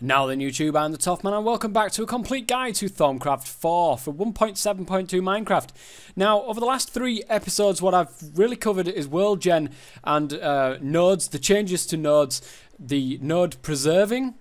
Now then YouTube, I'm the Toffman and welcome back to a complete guide to Thaumcraft 4 for 1.7.2 Minecraft. Now, over the last 3 episodes, what I've really covered is world gen and nodes, the changes to nodes, the node preserving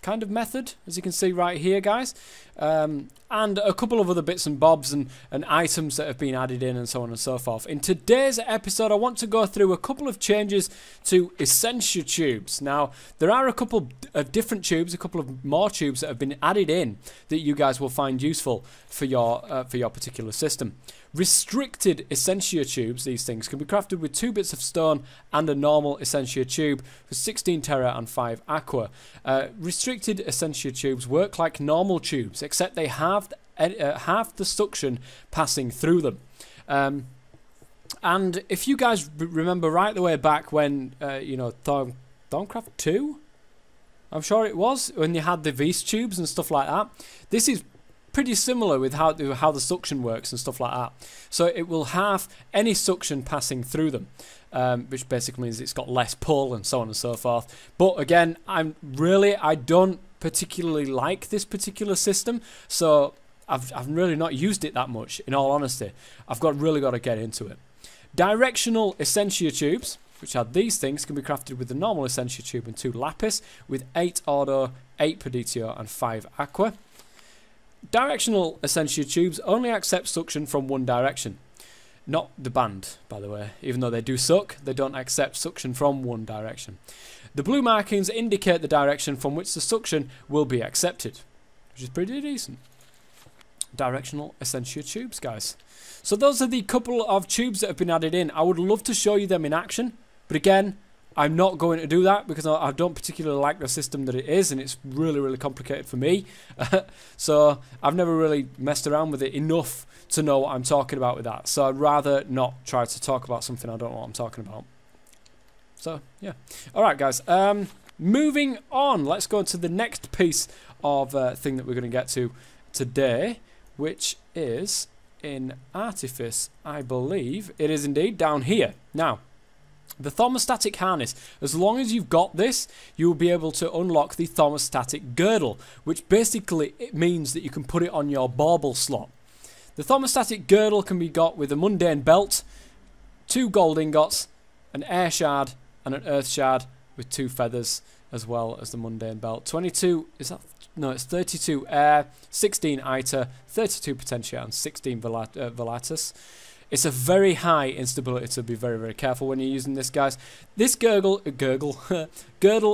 kind of method, as you can see right here, guys, and a couple of other bits and bobs and items that have been added in and so on and so forth. In today's episode, I want to go through a couple of changes to Essentia Tubes. Now, there are a couple of different tubes, a couple of more tubes that have been added in that you guys will find useful for your particular system. Restricted Essentia Tubes, these things, can be crafted with 2 bits of stone and a normal Essentia Tube for 16 Terra and 5 Aqua. Restricted Essentia Tubes work like normal tubes, except they have the suction passing through them. And if you guys remember right the way back when, you know, Thaumcraft 2? I'm sure it was, when you had the V's tubes and stuff like that. This is pretty similar with how the suction works and stuff like that. So it will have any suction passing through them, which basically means it's got less pull and so on and so forth. But again, I don't particularly like this particular system, so I've really not used it that much, in all honesty. I've really got to get into it. Directional Essentia Tubes, which are these things, can be crafted with the normal Essentia Tube and 2 Lapis, with 8 Ordo, 8 Peditio and 5 Aqua. Directional Essentia Tubes only accept suction from one direction. Not the band, by the way. Even though they do suck, they don't accept suction from one direction. The blue markings indicate the direction from which the suction will be accepted, which is pretty decent. Directional Essentia Tubes, guys. So those are the couple of tubes that have been added in. I would love to show you them in action, but again, I'm not going to do that because I don't particularly like the system that it is, and it's really complicated for me. So I've never really messed around with it enough to know what I'm talking about with that. So I'd rather not try to talk about something I don't know what I'm talking about. So yeah. Alright guys, moving on. Let's go to the next piece of thing that we're going to get to today, which is in Artifice, I believe. It is indeed down here. Now, the Thermostatic Harness. As long as you've got this, you will be able to unlock the Thermostatic Girdle, which basically it means that you can put it on your bauble slot. The Thermostatic Girdle can be got with a mundane belt, 2 gold ingots, an air shard, and an earth shard with 2 feathers, as well as the mundane belt. 22, is that? No, it's 32 air, 16 iter, 32 potentia, and 16 volatus. It's a very high instability, so be very careful when you're using this, guys. This girdle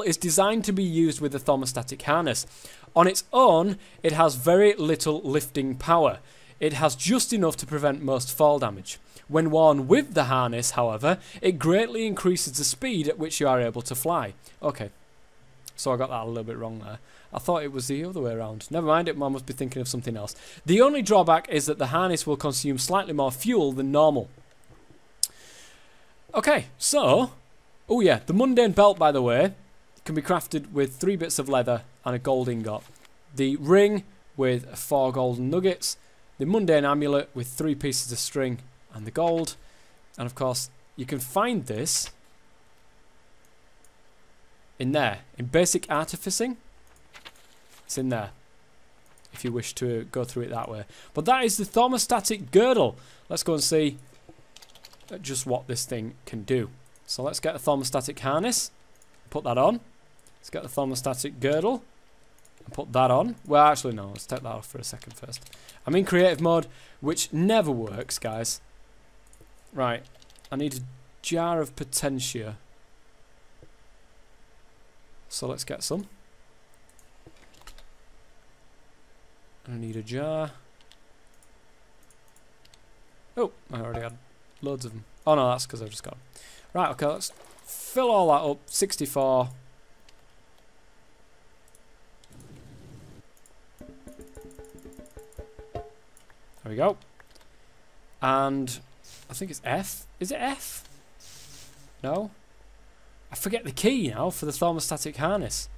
is designed to be used with a Thermostatic Harness. On its own, it has very little lifting power. It has just enough to prevent most fall damage. When worn with the harness, however, it greatly increases the speed at which you are able to fly. Okay, so I got that a little bit wrong there. I thought it was the other way around. Never mind, I must be thinking of something else. The only drawback is that the harness will consume slightly more fuel than normal. Okay, so, oh yeah, the mundane belt, by the way, can be crafted with 3 bits of leather and a gold ingot. The ring with 4 golden nuggets. The mundane amulet with 3 pieces of string and the gold. And of course, you can find this in there, in basic artificing. It's in there, if you wish to go through it that way. But that is the Thermostatic Girdle. Let's go and see just what this thing can do. So let's get a Thermostatic Harness, put that on. Let's get the Thermostatic Girdle, and put that on. Well, actually, no, let's take that off for a second first. I'm in creative mode, which never works, guys. Right, I need a jar of potentia. So let's get some. I need a jar. Oh, I already had loads of them. Oh no, that's because I've just got them. Right, okay, let's fill all that up. 64. There we go. And I think it's F. Is it F? No? I forget the key now for the Thermostatic Harness.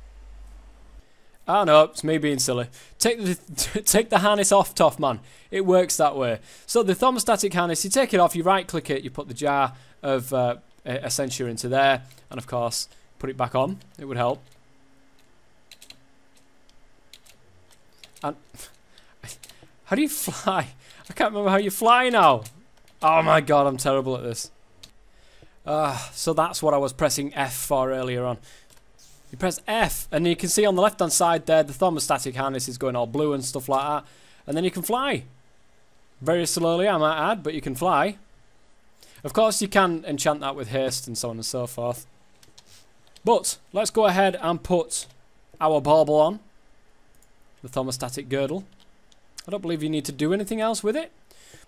Ah no, it's me being silly. Take the harness off, Toffman. It works that way. So the Thermostatic Harness, you take it off, you right click it, you put the jar of Essentia into there, and of course put it back on. It would help. And how do you fly? I can't remember how you fly now. Oh my god, I'm terrible at this. So that's what I was pressing F for earlier on. You press F, and you can see on the left-hand side there, the thermostatic harness is going all blue and stuff like that. And then you can fly. Very slowly, I might add, but you can fly. Of course, you can enchant that with haste and so on and so forth. But let's go ahead and put our bauble on. The Thermostatic Girdle. I don't believe you need to do anything else with it.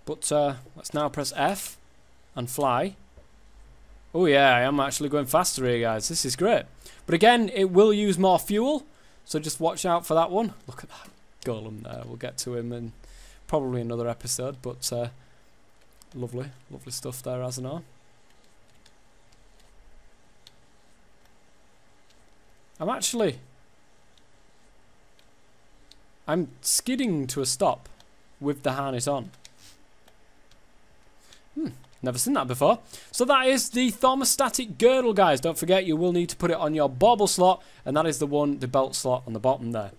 But let's now press F and fly. Oh yeah, I am actually going faster here, guys. This is great. But again, it will use more fuel, so just watch out for that one. Look at that golem there. We'll get to him in probably another episode, but lovely, lovely stuff there, as I know. I'm skidding to a stop with the harness on. Never seen that before. So that is the Thermostatic Girdle, guys. Don't forget, you will need to put it on your bauble slot, and that is the belt slot on the bottom there.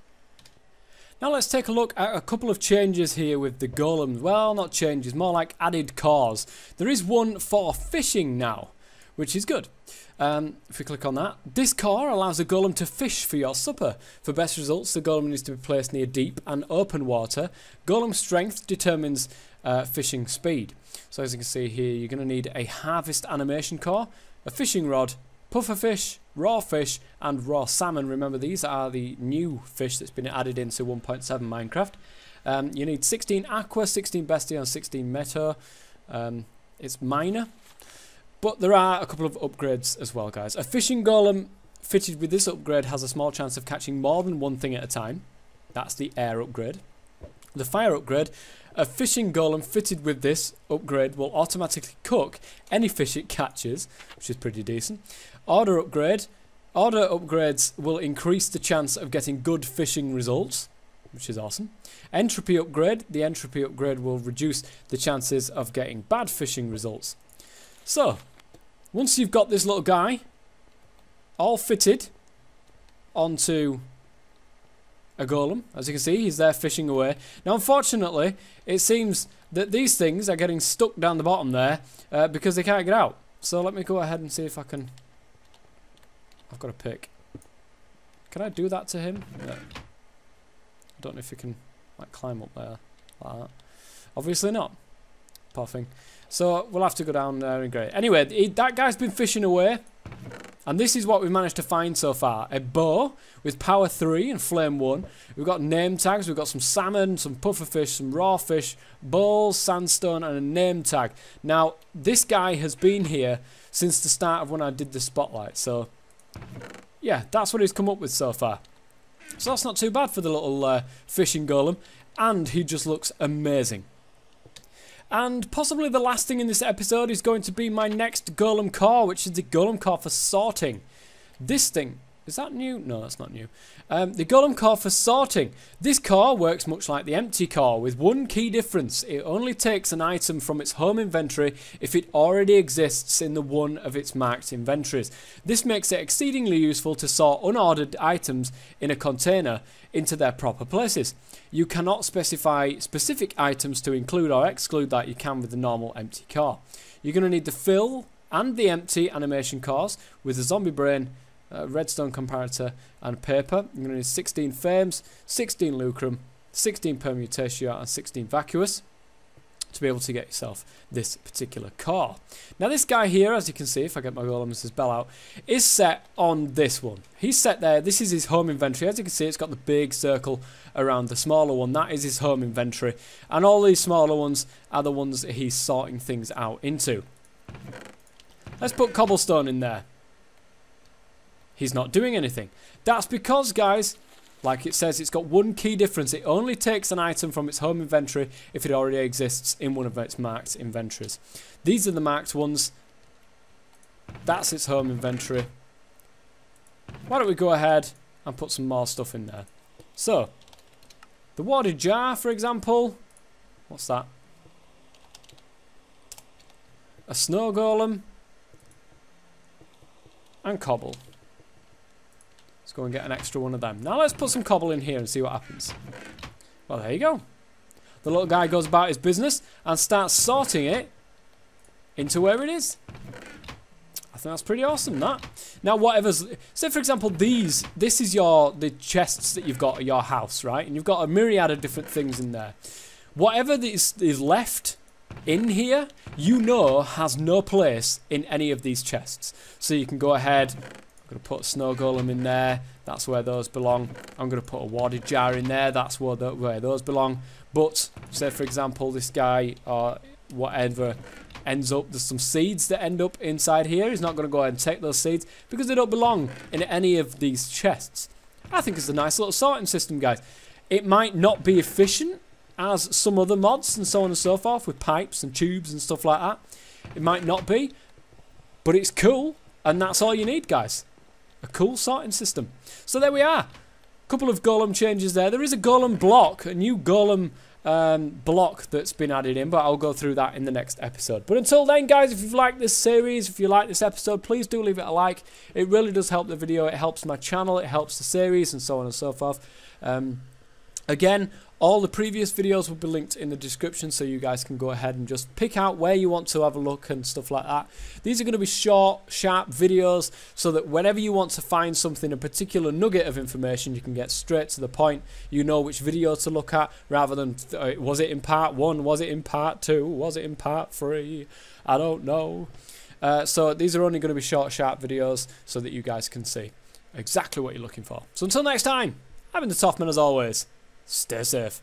Now let's take a look at a couple of changes here with the golems. Well, not changes, more like added cores. There is one for fishing now, which is good. If we click on that, this core allows a golem to fish for your supper. For best results, the golem needs to be placed near deep and open water. Golem strength determines fishing speed. So as you can see here, you're going to need a harvest animation core, a fishing rod, puffer fish, raw fish, and raw salmon. Remember, these are the new fish that's been added into 1.7 Minecraft. You need 16 Aqua, 16 Bestia, and 16 Meteor. It's minor. But there are a couple of upgrades as well, guys. A fishing golem fitted with this upgrade has a small chance of catching more than one thing at a time. That's the air upgrade. The fire upgrade, a fishing golem fitted with this upgrade will automatically cook any fish it catches, which is pretty decent. Order upgrade. Order upgrades will increase the chance of getting good fishing results, which is awesome. Entropy upgrade. The entropy upgrade will reduce the chances of getting bad fishing results. So, once you've got this little guy all fitted onto a golem, as you can see, he's there fishing away. Now, unfortunately, it seems that these things are getting stuck down the bottom there because they can't get out. So let me go ahead and see if I can... I've got a pick. Can I do that to him? No. I don't know if you can like climb up there like that. Obviously not. Poor thing. So we'll have to go down there and grey. Anyway, that guy's been fishing away. And this is what we've managed to find so far. A bow with power 3 and flame 1. We've got name tags. We've got some salmon, some pufferfish, some raw fish, bowls, sandstone, and a name tag. Now, this guy has been here since the start of when I did the spotlight. So, yeah, that's what he's come up with so far. So that's not too bad for the little fishing golem. And he just looks amazing. And possibly the last thing in this episode is going to be my next golem core, which is the golem core for sorting. This thing, is that new? No, that's not new. The golem core for sorting. This core works much like the empty core, with one key difference. It only takes an item from its home inventory if it already exists in the one of its marked inventories. This makes it exceedingly useful to sort unordered items in a container into their proper places. You cannot specify specific items to include or exclude that you can with the normal empty core. You're going to need the fill and the empty animation cores with a zombie brain, redstone comparator, and paper. You're going to need 16 fames, 16 lucrum, 16 permutatio, and 16 vacuous to be able to get yourself this particular core. Now this guy here, as you can see, if I get my golem's bell out, is set on this one. He's set there. This is his home inventory. As you can see, it's got the big circle around the smaller one. That is his home inventory. And all these smaller ones are the ones that he's sorting things out into. Let's put cobblestone in there. He's not doing anything. That's because, guys, like it says, it's got one key difference. It only takes an item from its home inventory if it already exists in one of its marked inventories. These are the marked ones. That's its home inventory. Why don't we go ahead and put some more stuff in there. So, the warded jar, for example. What's that? A snow golem. And cobble. Let's go and get an extra one of them. Now let's put some cobble in here and see what happens. Well, there you go. The little guy goes about his business and starts sorting it into where it is. I think that's pretty awesome, that. Now, whatever's... Say, for example, this is the chests that you've got at your house, right? And you've got a myriad of different things in there. Whatever is left in here, you know has no place in any of these chests. So you can go ahead... I'm going to put a snow golem in there. That's where those belong. I'm going to put a warded jar in there. That's where those belong. But, say, for example, this guy or whatever... ends up, there's some seeds that end up inside here. He's not going to go ahead and take those seeds because they don't belong in any of these chests. I think it's a nice little sorting system, guys. It might not be efficient as some other mods and so on and so forth with pipes and tubes and stuff like that. It might not be, but it's cool, and that's all you need, guys. A cool sorting system. So there we are. A couple of golem changes there. There is a golem block, a new golem block that's been added in, but I'll go through that in the next episode. But until then, guys, if you've liked this series, if you like this episode, please do leave it a like. It really does help the video. It helps my channel, it helps the series, and so on and so forth. Again, all the previous videos will be linked in the description, so you guys can go ahead and just pick out where you want to have a look and stuff like that. These are going to be short, sharp videos, so that whenever you want to find something, a particular nugget of information, you can get straight to the point. You know which video to look at, rather than, was it in part 1, was it in part 2, was it in part 3, I don't know. So these are only going to be short, sharp videos, so that you guys can see exactly what you're looking for. So until next time, I've been the Toffman as always. Stay safe.